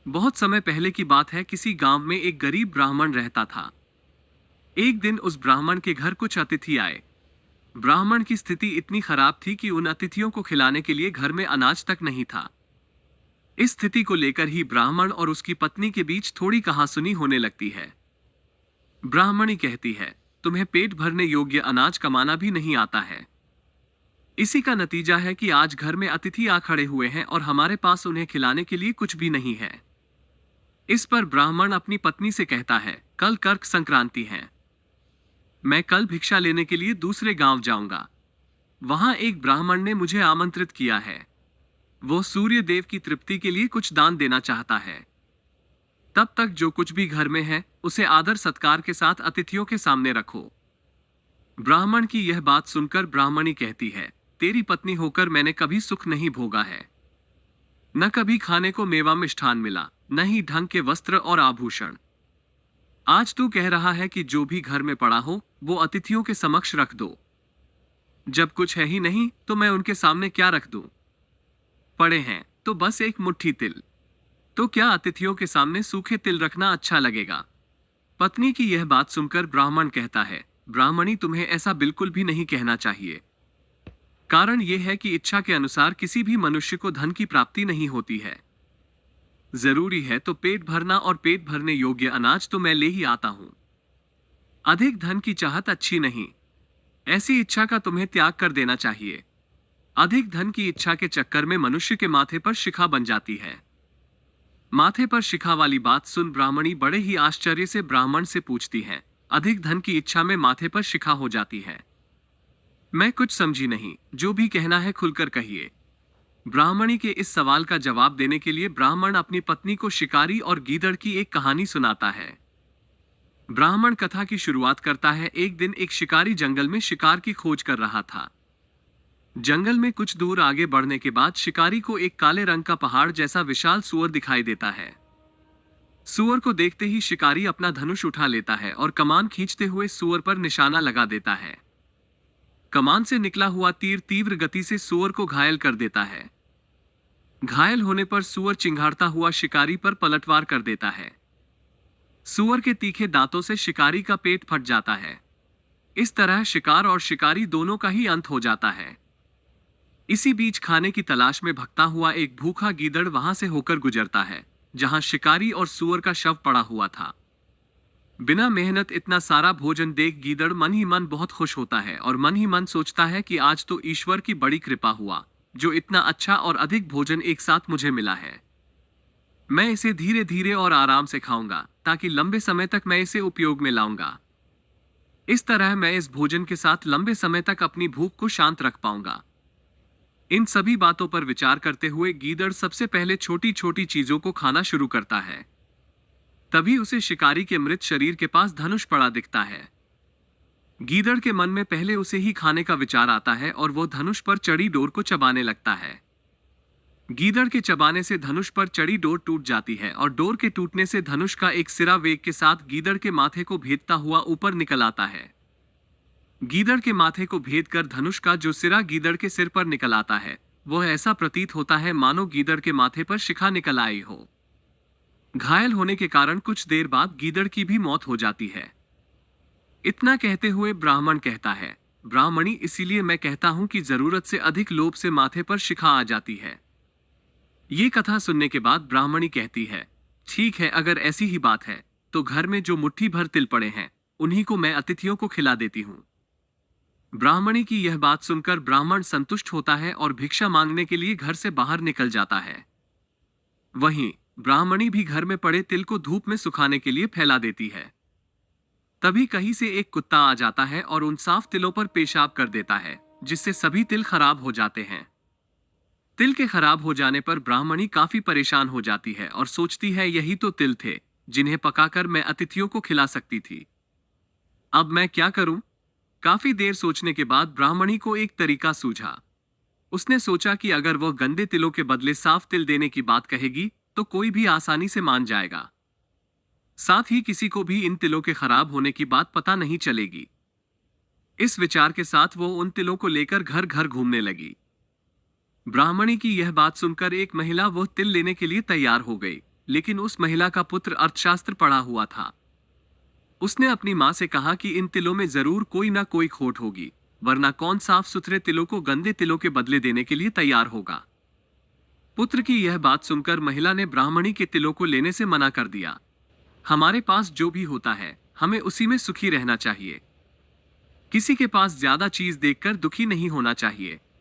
बहुत समय पहले की बात है। किसी गांव में एक गरीब ब्राह्मण रहता था। एक दिन उस ब्राह्मण के घर कुछ अतिथि आए। ब्राह्मण की स्थिति इतनी खराब थी कि उन अतिथियों को खिलाने के लिए घर में अनाज तक नहीं था। इस स्थिति को लेकर ही ब्राह्मण और उसकी पत्नी के बीच थोड़ी कहासुनी होने लगती है। ब्राह्मणी कहती है, तुम्हें पेट भरने योग्य अनाज कमाना भी नहीं आता है। इसी का नतीजा है कि आज घर में अतिथि आ खड़े हुए हैं और हमारे पास उन्हें खिलाने के लिए कुछ भी नहीं है। इस पर ब्राह्मण अपनी पत्नी से कहता है, कल कर्क संक्रांति है। मैं कल भिक्षा लेने के लिए दूसरे गांव जाऊंगा। वहां एक ब्राह्मण ने मुझे आमंत्रित किया है। वो सूर्य देव की तृप्ति के लिए कुछ दान देना चाहता है। तब तक जो कुछ भी घर में है उसे आदर सत्कार के साथ अतिथियों के सामने रखो। ब्राह्मण की यह बात सुनकर ब्राह्मणी कहती है, तेरी पत्नी होकर मैंने कभी सुख नहीं भोगा है। न कभी खाने को मेवा मिष्ठान मिला, न ही ढंग के वस्त्र और आभूषण। आज तू कह रहा है कि जो भी घर में पड़ा हो वो अतिथियों के समक्ष रख दो। जब कुछ है ही नहीं तो मैं उनके सामने क्या रख दूं? पड़े हैं तो बस एक मुट्ठी तिल। तो क्या अतिथियों के सामने सूखे तिल रखना अच्छा लगेगा? पत्नी की यह बात सुनकर ब्राह्मण कहता है, ब्राह्मणी तुम्हें ऐसा बिल्कुल भी नहीं कहना चाहिए। कारण यह है कि इच्छा के अनुसार किसी भी मनुष्य को धन की प्राप्ति नहीं होती है। जरूरी है तो पेट भरना, और पेट भरने योग्य अनाज तो मैं ले ही आता हूं। अधिक धन की चाहत अच्छी नहीं। ऐसी इच्छा का तुम्हें त्याग कर देना चाहिए। अधिक धन की इच्छा के चक्कर में मनुष्य के माथे पर शिखा बन जाती है। माथे पर शिखा वाली बात सुन ब्राह्मणी बड़े ही आश्चर्य से ब्राह्मण से पूछती है, अधिक धन की इच्छा में माथे पर शिखा हो जाती है? मैं कुछ समझी नहीं, जो भी कहना है खुलकर कहिए। ब्राह्मणी के इस सवाल का जवाब देने के लिए ब्राह्मण अपनी पत्नी को शिकारी और गीदड़ की एक कहानी सुनाता है। ब्राह्मण कथा की शुरुआत करता है, एक दिन एक शिकारी जंगल में शिकार की खोज कर रहा था। जंगल में कुछ दूर आगे बढ़ने के बाद शिकारी को एक काले रंग का पहाड़ जैसा विशाल सूअर दिखाई देता है। सूअर को देखते ही शिकारी अपना धनुष उठा लेता है और कमान खींचते हुए सूअर पर निशाना लगा देता है। कमान से निकला हुआ तीर तीव्र गति से सूअर को घायल कर देता है। घायल होने पर सूअर चिंघाड़ता हुआ शिकारी पर पलटवार कर देता है। सूअर के तीखे दांतों से शिकारी का पेट फट जाता है। इस तरह शिकार और शिकारी दोनों का ही अंत हो जाता है। इसी बीच खाने की तलाश में भटकता हुआ एक भूखा गीदड़ वहां से होकर गुजरता है, जहां शिकारी और सूअर का शव पड़ा हुआ था। बिना मेहनत इतना सारा भोजन देख गीदड़ मन ही मन बहुत खुश होता है और मन ही मन सोचता है कि आज तो ईश्वर की बड़ी कृपा हुआ, जो इतना अच्छा और अधिक भोजन एक साथ मुझे मिला है। मैं इसे धीरे धीरे और आराम से खाऊंगा, ताकि लंबे समय तक मैं इसे उपयोग में लाऊंगा। इस तरह मैं इस भोजन के साथ लंबे समय तक अपनी भूख को शांत रख पाऊंगा। इन सभी बातों पर विचार करते हुए गीदड़ सबसे पहले छोटी छोटी चीजों को खाना शुरू करता है। तभी उसे शिकारी के मृत शरीर के पास धनुष पड़ा दिखता है। गीदड़ के मन में पहले उसे ही खाने का विचार आता है और वो धनुष पर चढ़ी डोर को चबाने लगता है। गीदड़ के चबाने से धनुष पर चढ़ी डोर टूट जाती है और डोर के टूटने से धनुष का एक सिरा वेग के साथ गीदड़ के माथे को भेदता हुआ ऊपर निकल आता है। गीदड़ के माथे को भेद कर धनुष का जो सिरा गीदड़ के सिर पर निकल आता है, वह ऐसा प्रतीत होता है मानो गीदड़ के माथे पर शिखा निकल आई हो। घायल होने के कारण कुछ देर बाद गीदड़ की भी मौत हो जाती है। इतना कहते हुए ब्राह्मण कहता है, ब्राह्मणी, इसीलिए मैं कहता हूं कि जरूरत से अधिक लोभ से माथे पर शिखा आ जाती है। ये कथा सुनने के बाद ब्राह्मणी कहती है, ठीक है, अगर ऐसी ही बात है तो घर में जो मुट्ठी भर तिल पड़े हैं उन्हीं को मैं अतिथियों को खिला देती हूं। ब्राह्मणी की यह बात सुनकर ब्राह्मण संतुष्ट होता है और भिक्षा मांगने के लिए घर से बाहर निकल जाता है। वहीं ब्राह्मणी भी घर में पड़े तिल को धूप में सुखाने के लिए फैला देती है। तभी कहीं से एक कुत्ता आ जाता है और उन साफ तिलों पर पेशाब कर देता है, जिससे सभी तिल खराब हो जाते हैं। तिल के खराब हो जाने पर ब्राह्मणी काफी परेशान हो जाती है और सोचती है, यही तो तिल थे जिन्हें पकाकर मैं अतिथियों को खिला सकती थी। अब मैं क्या करूं? काफी देर सोचने के बाद ब्राह्मणी को एक तरीका सूझा। उसने सोचा कि अगर वह गंदे तिलों के बदले साफ तिल देने की बात कहेगी तो कोई भी आसानी से मान जाएगा। साथ ही किसी को भी इन तिलों के खराब होने की बात पता नहीं चलेगी। इस विचार के साथ वो उन तिलों को लेकर घर घर घूमने लगी। ब्राह्मणी की यह बात सुनकर एक महिला वह तिल लेने के लिए तैयार हो गई, लेकिन उस महिला का पुत्र अर्थशास्त्र पढ़ा हुआ था। उसने अपनी माँ से कहा कि इन तिलों में जरूर कोई ना कोई खोट होगी, वरना कौन साफ सुथरे तिलों को गंदे तिलों के बदले देने के लिए तैयार होगा। पुत्र की यह बात सुनकर महिला ने ब्राह्मणी के तिलों को लेने से मना कर दिया। हमारे पास जो भी होता है हमें उसी में सुखी रहना चाहिए। किसी के पास ज्यादा चीज देखकर दुखी नहीं होना चाहिए।